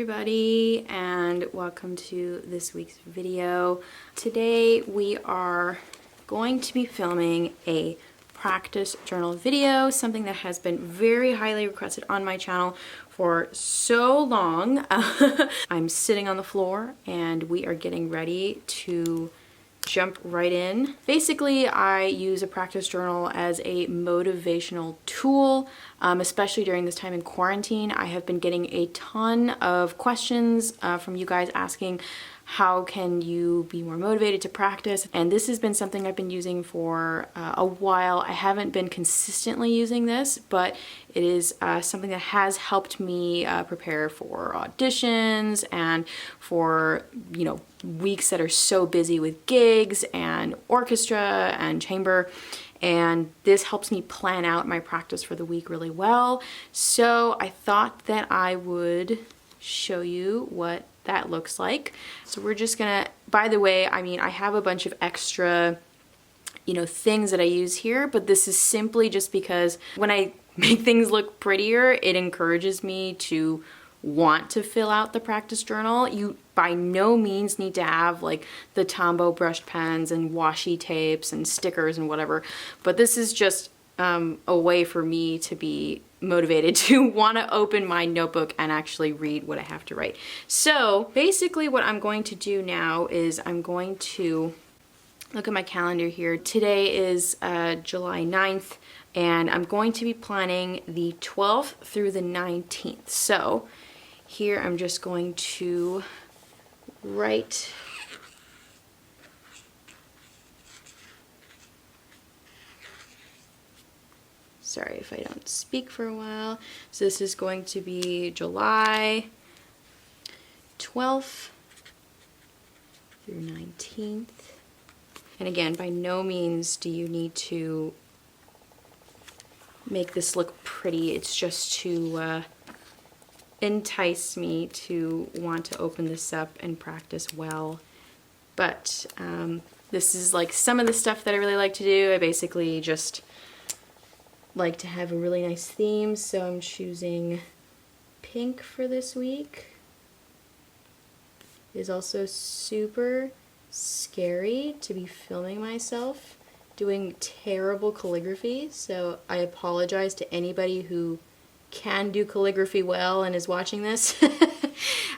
everybody, and welcome to this week's video. Today we are going to be filming a practice journal video, something that has been very highly requested on my channel for so long. I'm sitting on the floor and we are getting ready to jump right in. Basically, I use a practice journal as a motivational tool, especially during this time in quarantine. I have been getting a ton of questions from you guys asking, how can you be more motivated to practice? And this has been something I've been using for a while. I haven't been consistently using this, but it is something that has helped me prepare for auditions and for, weeks that are so busy with gigs and orchestra and chamber. And this helps me plan out my practice for the week really well. So I thought that I would show you what that looks like. So we're just gonna, by the way, I have a bunch of extra, things that I use here, but this is simply just because when I make things look prettier, it encourages me to want to fill out the practice journal. You by no means need to have like the Tombow brushed pens and washi tapes and stickers and whatever, but this is just a way for me to be motivated to want to open my notebook and actually read what I have to write. So basically what I'm going to do now is I'm going to look at my calendar here. Today is July 9th, and I'm going to be planning the 12th through the 19th. So here I'm just going to write sorry if I don't speak for a while. So this is going to be July 12th through 19th. And again, by no means do you need to make this look pretty. It's just to entice me to want to open this up and practice well. But this is like some of the stuff that I really like to do. I basically just like to have a really nice theme, so I'm choosing pink for this week. It is also super scary to be filming myself doing terrible calligraphy, so I apologize to anybody who can do calligraphy well and is watching this.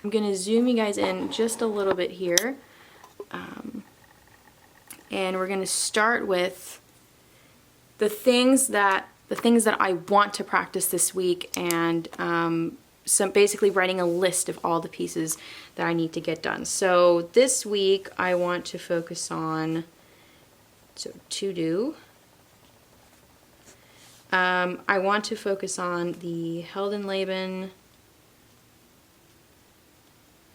I'm gonna zoom you guys in just a little bit here, and we're gonna start with the things that I want to practice this week, and basically writing a list of all the pieces that I need to get done. So this week I want to focus on, I want to focus on the Heldenleben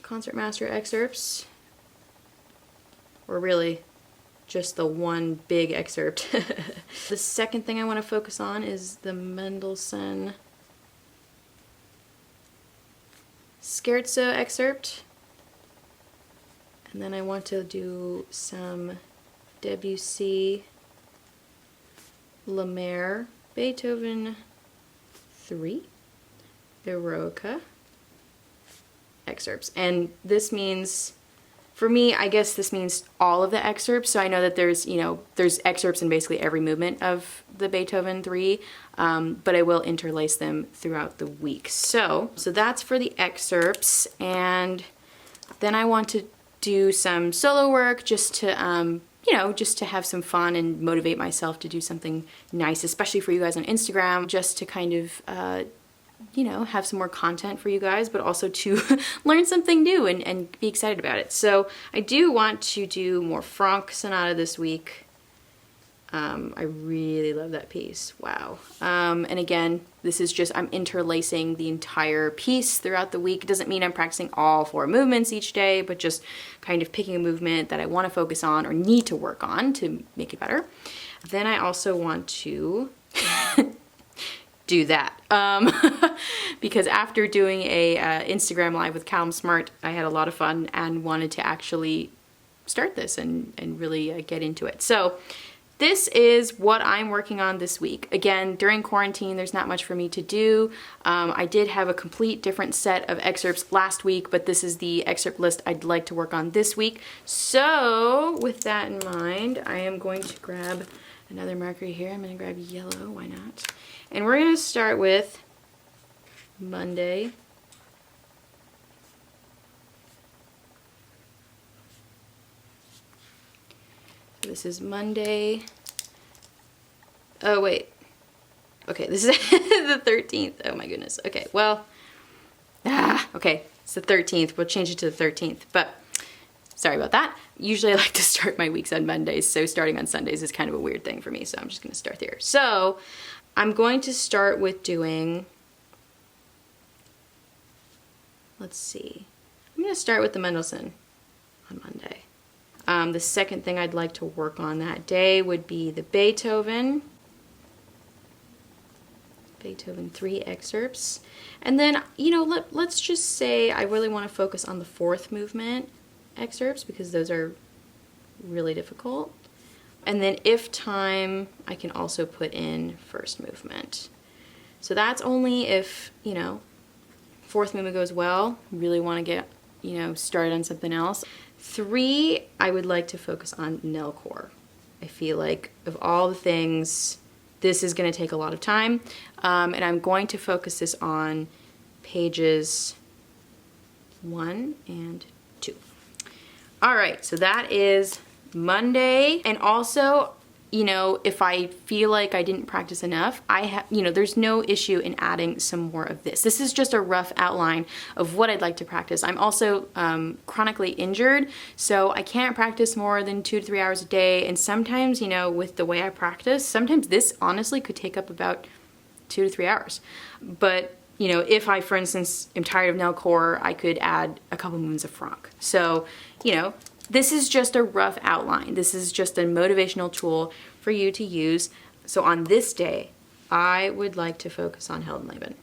Concertmaster excerpts, or really just the one big excerpt. The second thing I want to focus on is the Mendelssohn Scherzo excerpt. And then I want to do some Debussy Lemaire Beethoven 3 Eroica excerpts. And this means, for me, I guess this means all of the excerpts. So I know that there's excerpts in basically every movement of the Beethoven 3, but I will interlace them throughout the week. So that's for the excerpts, and then I want to do some solo work just to, just to have some fun and motivate myself to do something nice, especially for you guys on Instagram, just to kind of, have some more content for you guys, but also to learn something new and be excited about it. So I do want to do more Franck Sonata this week. I really love that piece. Wow. And again, this is just, I'm interlacing the entire piece throughout the week. It doesn't mean I'm practicing all 4 movements each day, but just kind of picking a movement that I want to focus on or need to work on to make it better. Then I also want to do that. Because after doing a Instagram live with Calum Smart, I had a lot of fun and wanted to actually start this and really get into it. So this is what I'm working on this week. Again, during quarantine, there's not much for me to do. I did have a complete different set of excerpts last week, but this is the excerpt list I'd like to work on this week. So with that in mind, I am going to grab another marker here. I'm going to grab yellow, why not? And we're going to start with Monday. This is Monday. Oh, wait. Okay, this is the 13th. Oh my goodness. Okay, well, okay, it's the 13th. We'll change it to the 13th, but sorry about that. Usually I like to start my weeks on Mondays, so starting on Sundays is kind of a weird thing for me, so I'm just gonna start there. So I'm going to start with doing, let's see. I'm gonna start with the Mendelssohn on Monday. The second thing I'd like to work on that day would be the Beethoven 3 excerpts. And then, you know, let's just say I really want to focus on the 4th movement excerpts because those are really difficult. And then if time, I can also put in 1st movement. So that's only if, you know, 4th movement goes well, really want to get, you know, started on something else. 3, I would like to focus on Nellcore. I feel like of all the things, this is going to take a lot of time, and I'm going to focus this on pages 1 and 2. All right, so that is Monday, and also, you know, if I feel like I didn't practice enough, you know, there's no issue in adding some more of this. This is just a rough outline of what I'd like to practice. I'm also chronically injured, so I can't practice more than 2 to 3 hours a day. And sometimes, you know, with the way I practice, sometimes this honestly could take up about 2 to 3 hours. But, you know, if I, for instance, am tired of Nellcore, I could add a couple movements of Franck. So, you know, this is just a rough outline. This is just a motivational tool for you to use. So on this day, I would like to focus on Heldenleben.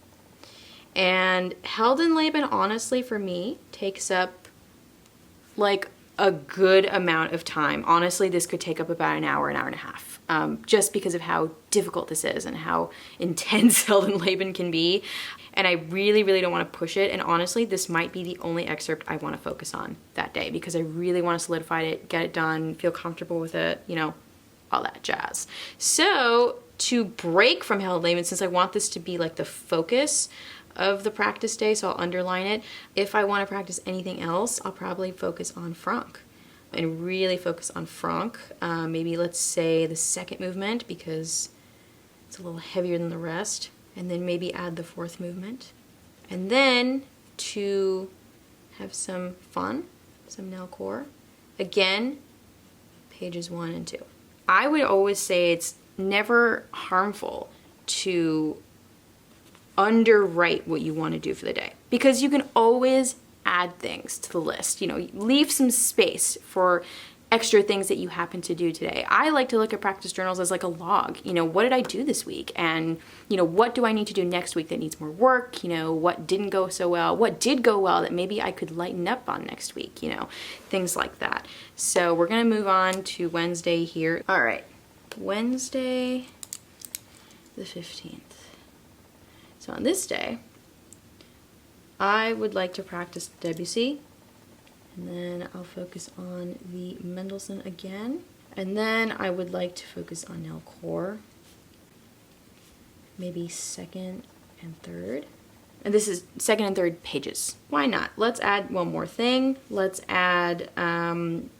And Heldenleben, honestly, for me, takes up like a good amount of time. Honestly, this could take up about an hour and a half, just because of how difficult this is and how intense Heldenleben can be. And I really, really don't want to push it. And honestly, this might be the only excerpt I want to focus on that day because I really want to solidify it, get it done, feel comfortable with it, you know, all that jazz. So to break from Heldenleben, since I want this to be like the focus of the practice day, so I'll underline it. If I want to practice anything else, I'll probably focus on Franck and really focus on Franck. Maybe let's say the 2nd movement because it's a little heavier than the rest. And then maybe add the 4th movement. And then to have some fun, some Nellcore, again, pages 1 and 2. I would always say it's never harmful to underwrite what you want to do for the day because you can always add things to the list. You know, leave some space for extra things that you happen to do today. I like to look at practice journals as like a log. You know, what did I do this week? And, you know, what do I need to do next week that needs more work? You know, what didn't go so well? What did go well that maybe I could lighten up on next week? You know, things like that. So we're going to move on to Wednesday here. All right, Wednesday the 15th. So on this day, I would like to practice Debussy. And then I'll focus on the Mendelssohn again. And then I would like to focus on Nellcore. Maybe 2nd and 3rd. And this is 2nd and 3rd pages. Why not? Let's add one more thing. Let's add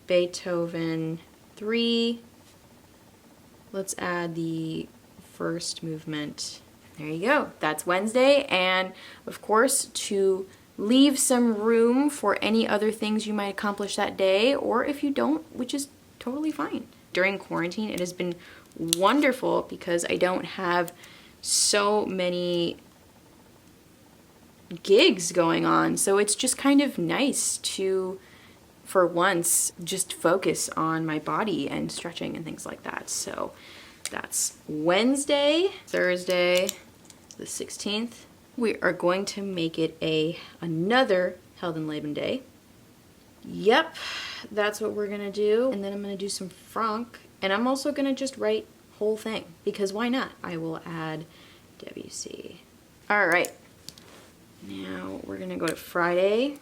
Beethoven 3. Let's add the 1st movement. There you go. That's Wednesday. And of course, to leave some room for any other things you might accomplish that day, or if you don't, which is totally fine. During quarantine, it has been wonderful because I don't have so many gigs going on. So it's just kind of nice to, for once, just focus on my body and stretching and things like that. So that's Wednesday. Thursday, the 16th. We are going to make it another Heldenleben day. Yep, that's what we're gonna do. And then I'm gonna do some Franck And I'm also gonna just write whole thing, because why not? I will add WC. All right, now we're gonna go to Friday.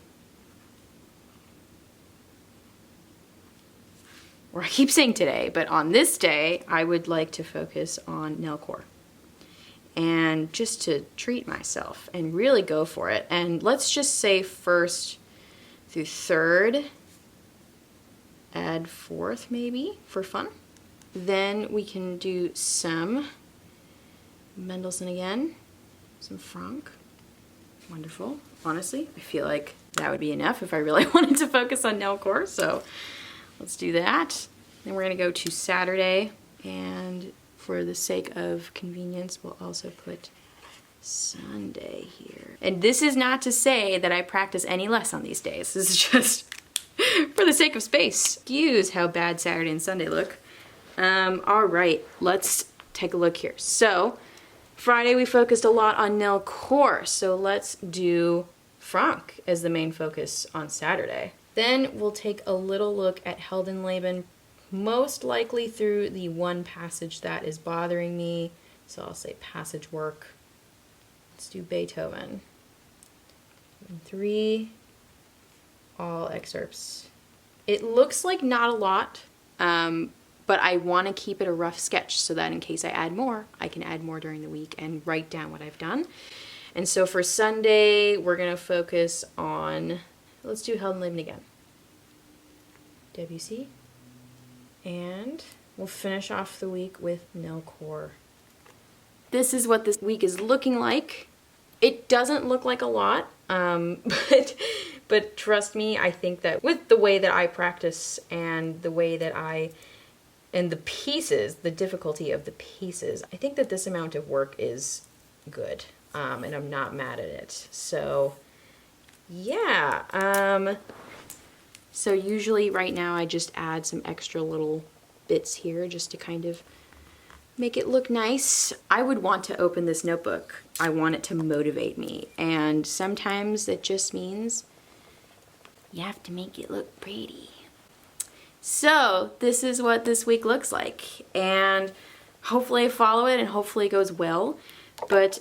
Or I keep saying today, but on this day, I would like to focus on nel core. And just to treat myself and really go for it. And let's just say 1st through 3rd, add 4th maybe for fun. Then we can do some Mendelssohn again, some Franck. Wonderful. Honestly, I feel like that would be enough if I really wanted to focus on nel core, so let's do that. Then we're gonna go to Saturday, and for the sake of convenience, we'll also put Sunday here. And this is not to say that I practice any less on these days. This is just for the sake of space. Excuse how bad Saturday and Sunday look. All right, let's take a look here. So Friday we focused a lot on nel core, so let's do Franck as the main focus on Saturday. Then we'll take a little look at Heldenleben, most likely through the one passage that is bothering me. So I'll say passage work. Let's do Beethoven. 3, all excerpts. It looks like not a lot, but I want to keep it a rough sketch so that in case I add more, I can add more during the week and write down what I've done. And so for Sunday, we're going to focus on, let's do Heldenleben again. WC. And we'll finish off the week with nel core. This is what this week is looking like. It doesn't look like a lot, but trust me, I think that with the way that I practice and the way that and the pieces, the difficulty of the pieces, I think that this amount of work is good, and I'm not mad at it. So yeah, so usually right now I just add some extra little bits here just to kind of make it look nice. I would want to open this notebook. I want it to motivate me, and sometimes it just means you have to make it look pretty. So this is what this week looks like, and hopefully I follow it and hopefully it goes well. But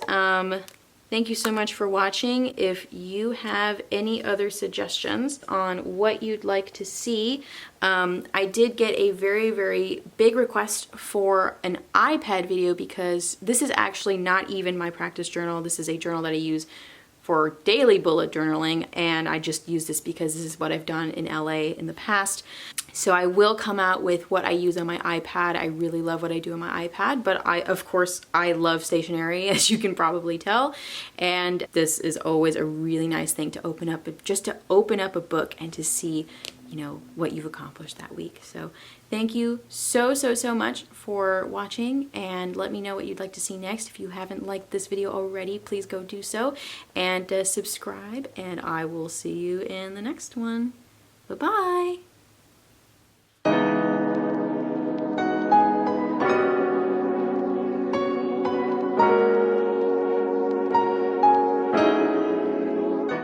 thank you so much for watching. If you have any other suggestions on what you'd like to see, I did get a very, very big request for an iPad video, because this is actually not even my practice journal. This is a journal that I use for daily bullet journaling, and I just use this because this is what I've done in LA in the past. So I will come out with what I use on my iPad. I really love what I do on my iPad, but of course, I love stationery, as you can probably tell. And this is always a really nice thing to open up, just to open up a book and to see, you know, what you've accomplished that week. So thank you so, so, so much for watching, and let me know what you'd like to see next. If you haven't liked this video already, please go do so, and subscribe, and I will see you in the next one. Bye-bye.